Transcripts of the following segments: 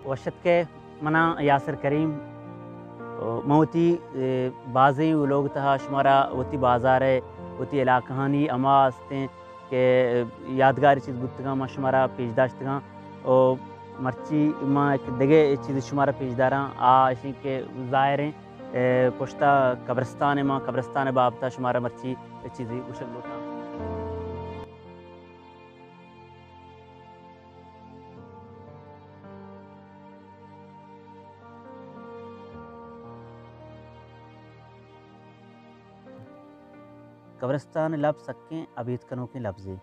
वशत के मना यासर करीम मवती बाज़ी लोग तहा शुमारा वती बाज़ार है वती इलाकहानी अमा आस्ते के यादगार चीज़ बुतगा मा शुमारा पेशदाश्तगा और मर्ची माँ एक दगे चीज़ शुमारा पेशदारा आ इसी के ज़ाहिर पुश्ता कब्रस्तान माँ कब्रस्तान बाबता शुमारा मर्ची चीज़ उशल लोटा कब्रस्तान लब सकें अबीत कनों के लफ्ज़े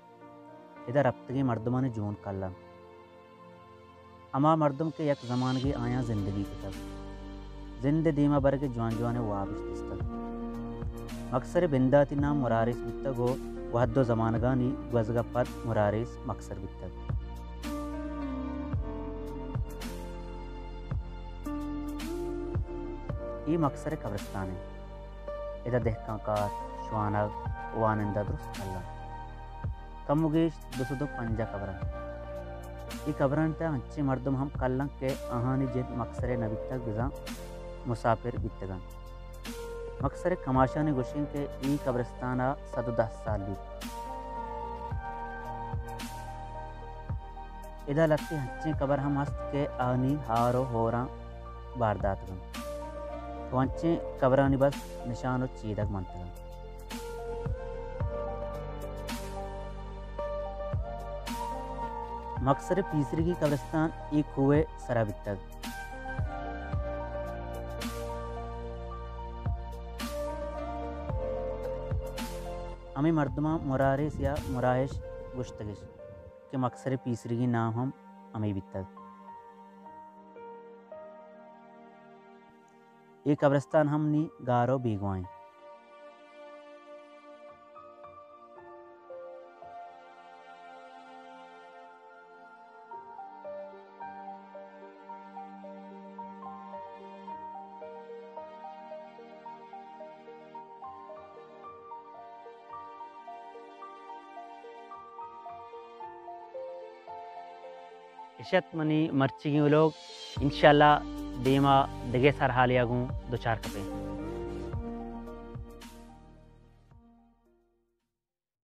इधर रब्तगी मर्दमान जून कल्ला अमा मर्दम के यक ज़मान की आया ज़िंदगी की तक जिंद दीमा बर के जवान जवान वाबिश मकसर बिंदाती नाम मुरारिस बित्तग हो वहदो ज़मानगानी गज़गा पद मुरारिस मकसर बित्तग ये मकसर कब्रस्तान है इधर देहका कार श्वानग वानंदा दुरुस्त अल्लाह कमुगेश दुसुदो पंजा कब्रन ये कब्रन ता अच्छे मर्दम हम कल्लंग के अहानी जिद मकसर नबित्तग बिजा मुसाफिर बित्तगन मकसर कमाशा ने गुशिन के ई कब्रस्ताना 110 साल भी इधर लगती हच्चे कब्र हम हस्त के आनी हारो होरा बारदातगन तो अच्छे कब्रानी बस निशान चीदक मंतगन मकसर पीसरी की कब्रिस्तान एक हुए सराबित तक हमें मर्दमा मुरारिस या मुराहिश गुश्तगिश के मकसर पीसरी की नाम हम हमें बितक ये कब्रिस्तान हमनी गारो बीगवाएं इशत मनी मर्ची लोग इंशाल्लाह देमा दगे सर हालिया गूँ दो चार कपे